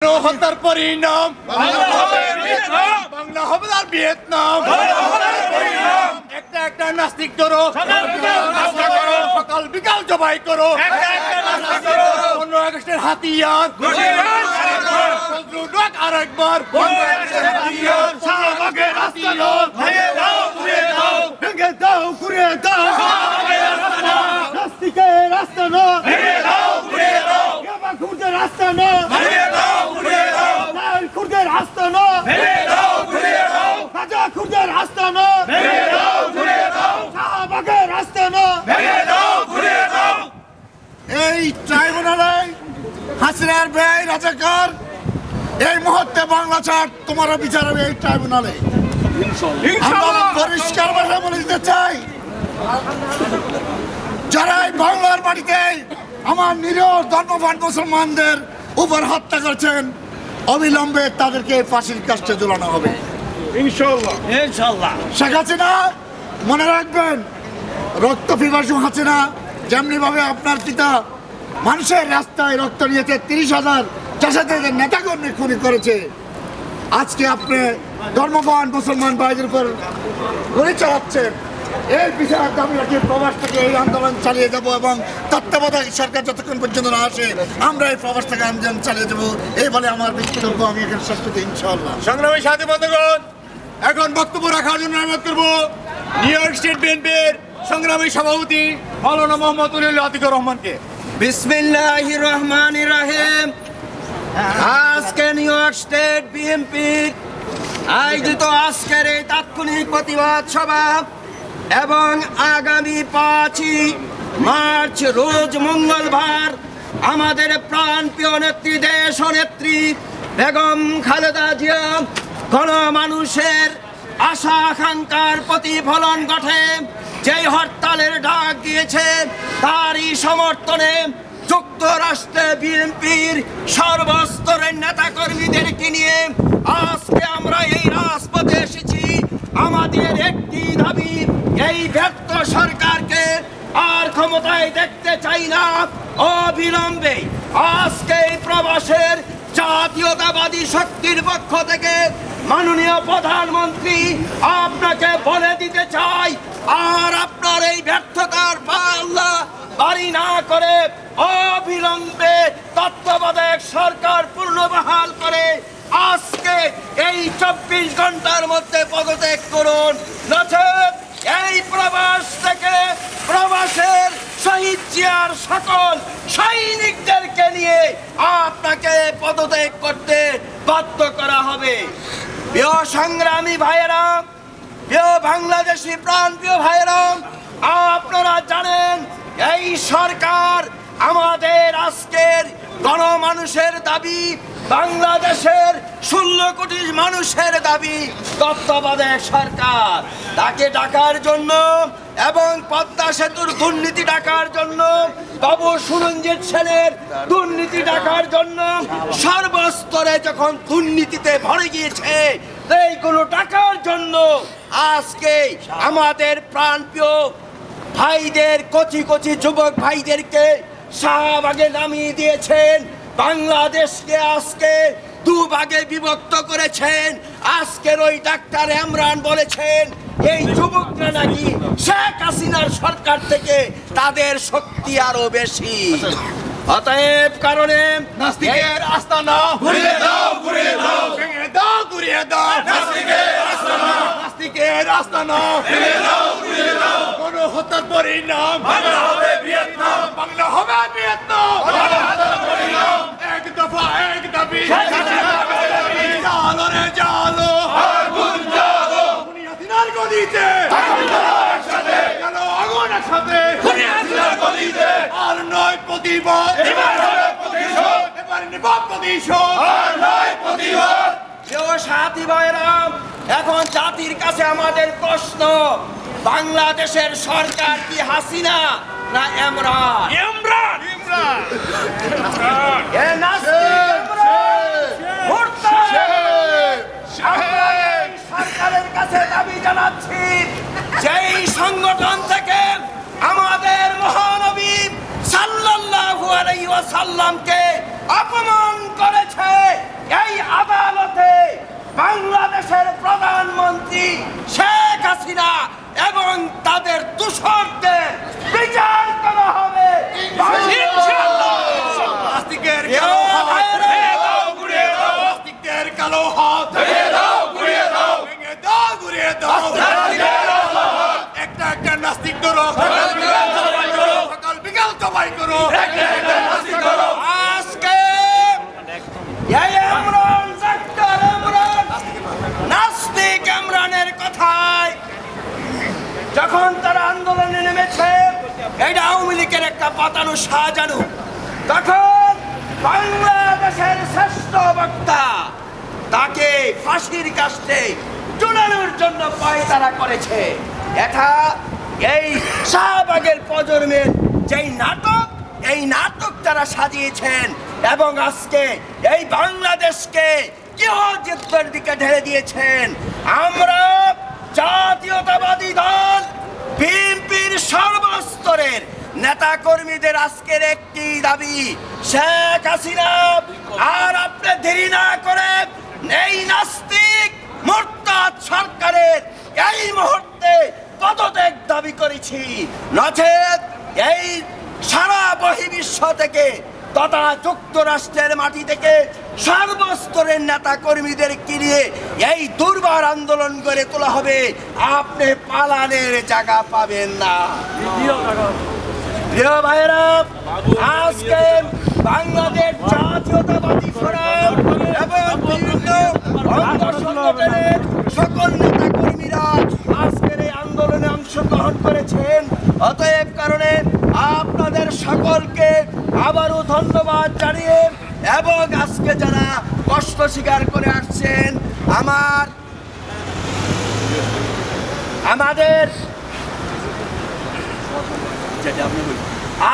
হত্যার পরিণাম বাংলা হবে আর ভিয়েতনাম। একটা একটা নাস্তিক করো, সকাল বিকাল জবাই করো, 15 আগস্টের হাতিয়ার আরেকবার ভেঙে দাও, ঘুরিয়ে দাও, নাস্তিকের রাস্তা না, খুদের রাস্তা না, খুদের রাস্তা না, রাজা খুদের রাস্তা না, শাহবাগের রাস্তা না। এই ট্রাইব্যুনালে হাসিনার ব্যয় রাজাকার এই মুহূর্তে বাংলা ছাড় তোমার বিচার হবে এই ট্রাইব্যুনালে। আমরা পরিষ্কার ভাষায় বলে দিতে চাই, যারা এই বাংলার মাটিতে আমার নিরীহ ধর্মপ্রাণ মুসলমানদের উপর হত্যা করছেন অবিলম্বে তাদেরকে ফাঁসির কাস্টে ঝুলানো হবে ইনশাআল্লাহ। ইনশাআল্লাহ। শেখ হাসিনা মনে রাখবেন, রক্ত পিপাসু হাসিনা যেমনি ভাবে আপনার পিতা মানুষের রাস্তায় রক্ত নিয়েছে, 30,000 চাষাদের নেতাকর্মী খুনি করেছে, আজকে আপনি ধর্মপ্রাণ মুসলমান ভাইদের উপর গুলি চালাচ্ছেন। এর বিচার দাবি রাখি প্রবাস থেকে এই আন্দোলন চালিয়ে যাব এবং তত্ত্বাবধায়ক সরকার যতক্ষণ পর্যন্ত না আসে আমরা এই প্রবাস থেকে আন্দোলন চালিয়ে যাবো। এই বলে আমার বক্তব্য আমি এখানে শেষ করতে ইনশাআল্লাহ। সংগ্রামী সাথী বন্ধুগণ, এখন বক্তব্য রাখার জন্য অনুরোধ করব নিউ ইয়র্ক স্টেট বিএনপির সংগ্রামী সভাপতি মাওলানা মোহাম্মদ ওলিউল্লাহ আতিকুর রহমানকে। বিসমিল্লাহির রহমানির রহিম। আজকে নিউ ইয়র্ক স্টেট বিএনপি আয়োজিত আজকের এই তাৎক্ষণিক প্রতিবাদ সভা এবং আগামী 5 মার্চ রোজ মঙ্গলবার আমাদের প্রাণপ্রিয় নেত্রী দেশ নেত্রী বেগম খালেদা জিয়া গণমানুষের আশা আকাঙ্ক্ষার প্রতিফলন ঘটে যেই হরতালের ডাক দিয়েছে তারই সমর্থনে যুক্তরাষ্ট্রে বিএনপির সর্বস্তরের নেতাকর্মীদেরকে নিয়ে আজকে আমরা এই রাজপথে এসেছি। আমাদের একটি দাবি, এই ব্যর্থ সরকারকে আর ক্ষমতায় দেখতে চাই না। অবিলম্বে আজকে এই প্রবাসের জাতীয়তাবাদী শক্তির পক্ষ থেকে মাননীয় প্রধানমন্ত্রী আপনাকে বলে দিতে চাই, আর আপনার এই ব্যর্থতার পাল্লা বাড়ি না করে অবিলম্বে তত্ত্বাবধায়ক সরকার পুনর্বহাল করে আজকে এই 24 ঘন্টার মধ্যে পদত্যাগ করুন। নচেত এই প্রবাস থেকে প্রবাসের শহীদ জিয়ার সকল সৈনিকদেরকে নিয়ে আপনাকে পদত্যাগ করতে বাধ্য করা হবে। প্রিয় সংগ্রামী ভাইয়েরা, প্রিয় বাংলাদেশি প্রাণপ্রিয় ভাইয়েরা, আপনারা জানেন এই সরকার আমাদের আজকের গণমানুষের দাবি, বাংলাদেশের 16 কোটি মানুষের দাবি তত্ত্বাবধায়ক সরকার। তাকে ডাকার জন্য এবং পদ্মা সেতুর দুর্নীতি ডাকার জন্য, বাবু সুরঞ্জিত সেনের দুর্নীতি ডাকার জন্য, সর্বস্তরে যখন দুর্নীতিতে ভরে গিয়েছে এইগুলো ডাকার জন্য আজকে আমাদের প্রাণপ্রিয় ভাইদের, কচি কচি যুবক ভাইদেরকে শাহবাগে নামিয়ে দিয়েছেন। বাংলাদেশকে আজকে 2 ভাগে বিভক্ত করেছেন। আজকের ওই ডাক্তার ইমরান বলেছেন এই যুবকরা নাকি শেখ হাসিনার সরকার থেকে তাদের শক্তি আরো বেশি। অতএব কারণে নাস্তিকের আস্তানা ঘুরিয়ে দাও, ঘুরিয়ে দাও, ভেঙে দাও, ঘুরিয়ে দাও, নাস্তিকের আস্তানা, নাস্তিকের আস্তানা ভেঙে দাও, ঘুরিয়ে দাও। কোন হত্যার পরিণাম বাংলা হবে ভিয়েতনাম, বাংলা হবে ভিয়েতনাম, হত্যার পরিণাম এক দফা এক দাবি, জালো রে জালো, আগুন জালো, বুনিয়াদিনার গদিতে একসাথে গেল আগুন, একসাথে বুনিয়াদিনার গদিতে আর নয় প্রতিবাদ, এবার হবে প্রতিশোধ, এবার নিব প্রতিশোধ, আর নয় প্রতিবাদ। প্রিয় সাথী ভাইরা, এখন জাতির কাছে আমাদের প্রশ্ন, বাংলাদেশের সরকার কি হাসিনা না ইমরান? ইমরান, ইমরান, এ নাস্তিক সরকারের কাছে দাবি জানাচ্ছি, যেই সংগঠন থেকে আমাদের মহানবী সাল্লাল্লাহু আলাইহি ওয়াসাল্লামকে অপমান করেছে ধারালো হাত ভেঙে দাও ঘুরিয়ে দাও, ভেঙে দাও ঘুরিয়ে দাও, একটা একটা নাস্তিক করো, সকাল বিকাল জবাই করো, আজকে এই ইমরান ডাক্তার ইমরান নাস্তিক ইমরানের কথায় যখন তারা আন্দোলনে নেমেছে, এটা আওয়ামী লীগের একটা পাতানো সাজানো, তখন বাংলাদেশের শ্রেষ্ঠ বক্তা তাকে ফাঁসির কাস্টে ঝুলানোর জন্য পায়তারা করেছে। এটা এই শাহবাগের প্রজন্মের যেই নাটক, এই নাটক তারা সাজিয়েছেন এবং আজকে এই বাংলাদেশকে গৃহযুদ্ধের দিকে ঢেলে দিয়েছেন। আমরা জাতীয়তাবাদী দল বিএনপির সর্বস্তরের নেতা কর্মীদের আজকের একটি দাবি, শেখ হাসিনা আর আপনি দেরি না করে এই নাস্তিক মুরতাদ সরকারের এই মুহূর্তে পদত্যাগ দাবি করেছি, নচেত এই সারা বহির্বিশ্ব থেকে তথা যুক্তরাষ্ট্রের মাটি থেকে সর্বস্তরের নেতা কর্মীদেরকে নিয়ে এই দুর্বার আন্দোলন করে তোলা হবে। আপনি পালানের জায়গা পাবেন না। প্রিয় ভাইরা, আজকে বাংলাদেশ জাতীয়তাবাদী ফোরাম এবং বিভিন্ন অঙ্গ সংগঠনের সকল নেতা কর্মীরা আজকের এই আন্দোলনে অংশগ্রহণ করেছেন। অতএব কারণে আপনাদের সকলকে আবারও ধন্যবাদ জানিয়ে এবং আজকে যারা কষ্ট স্বীকার করে আসছেন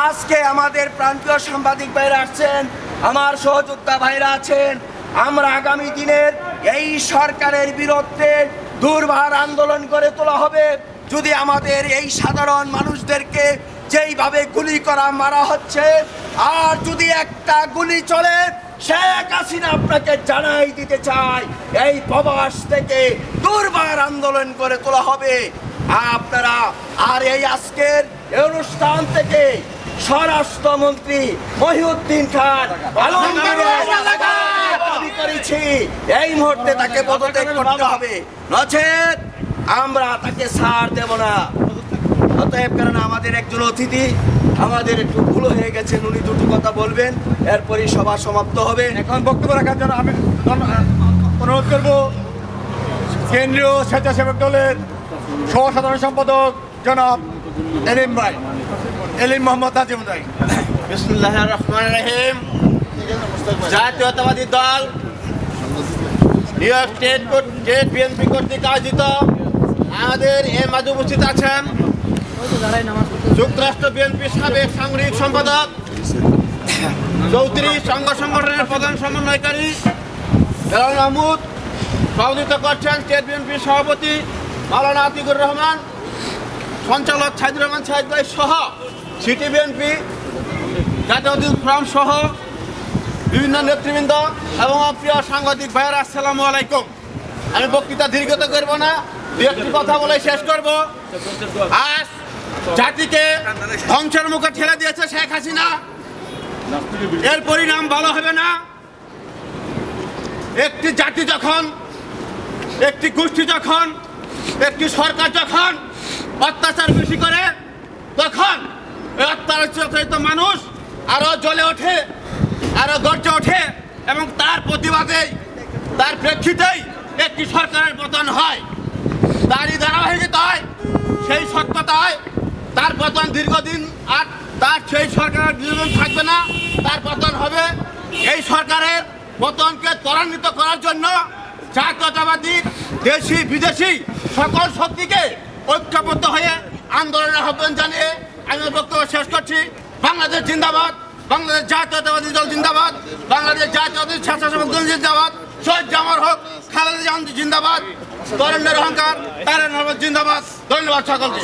আজকে আমাদের প্রান্তীয় সাংবাদিক ভাইরা আসছেন, আমার সহযোদ্ধা ভাইরা আছেন। আমরা আগামী দিনের এই সরকারের বিরুদ্ধে দুর্বার আন্দোলন করে তোলা হবে। যদি আমাদের এই সাধারণ মানুষদেরকে যেইভাবে গুলি করা মারা হচ্ছে, আর যদি একটা গুলি চলে, শেখ হাসিনা আপনাকে জানাই দিতে চাই এই প্রবাস থেকে দুর্বার আন্দোলন করে তোলা হবে। আপনারা আর এই আজকের অনুষ্ঠান থেকে স্বরাষ্ট্রমন্ত্রী মহিউদ্দিন খান দাবি করেছি এই মুহূর্তে তাকে পদত্যাগ করতে হবে, নচেত আমরা তাকে ছাড় দেব না। অতএব কারণ আমাদের একজন অতিথি, আমাদের একটু ভুল হয়ে গেছেন, উনি দুটো কথা বলবেন, এরপরই সভা সমাপ্ত হবে। এখন বক্তব্য রাখার জন্য আমি অনুরোধ করব কেন্দ্রীয় স্বেচ্ছাসেবক দলের সহ সাধারণ সম্পাদক জনাব এলিম মোহাম্মদ নাজিম ভাই। বিসমিল্লাহির রহমানির রহিম। জাতীয়তাবাদী দল নিউ ইয়র্ক স্টেট বিএনপি কর্তৃক আয়োজিত আমাদের এর মাঝে উপস্থিত আছেন যুক্তরাষ্ট্র বিএনপির সাবেক সাংগঠনিক সম্পাদক, চৌধুরী সংঘ সংগঠনের প্রধান সমন্বয়কারী বেলাল মাহমুদ, সভাপতিত্ব করছেন স্টেট বিএনপির সভাপতি মাওলানা আতিকুর রহমান, সঞ্চালক সাইদুর রহমান সাইদ ভাই সহ সিটি বিএনপি জাতীয় ফোরাম সহ বিভিন্ন নেতৃবৃন্দ এবং প্রিয় সাংবাদিক ভাইয়েরা, আসসালামু আলাইকুম। আমি বক্তৃতা দীর্ঘত করব না, দু একটি কথা বলে শেষ করব। আজ জাতিকে ধ্বংসের মুখে ঠেলে দিয়েছে শেখ হাসিনা, এর পরিণাম ভালো হবে না। একটি জাতি যখন, একটি গোষ্ঠী যখন, একটি সরকার যখন অত্যাচার বেশি করে, তখন এই অত্যাচারিত মানুষ আরো জ্বলে ওঠে, আরো গর্জে ওঠে এবং তার প্রতিবাদেই, তার প্রেক্ষিতেই একটি সরকারের পতন হয়। তারই ধারাবাহিকতায়, সেই সত্যতায় তার পতন দীর্ঘদিন, আর তার সেই সরকারের দীর্ঘদিন থাকবে না, তার পতন হবে। এই সরকারের পতনকে ত্বরান্বিত করার জন্য জাতীয়তাবাদী দেশি বিদেশি সকল শক্তিকে ঐক্যবদ্ধ হয়ে আন্দোলনের আহ্বান জানিয়ে আমি বক্তব্য শেষ করছি। বাংলাদেশ জিন্দাবাদ, বাংলাদেশ জাতীয়তাবাদী দল জিন্দাবাদ, বাংলাদেশ জাতীয়তাবাদী স্বেচ্ছাসেবক দল জিন্দাবাদ, শহীদ জামার হোক, খালেদা জিয়া জিন্দাবাদ, তরুণের অহংকার, তারেক রহমান জিন্দাবাদ। ধন্যবাদ সকলকে।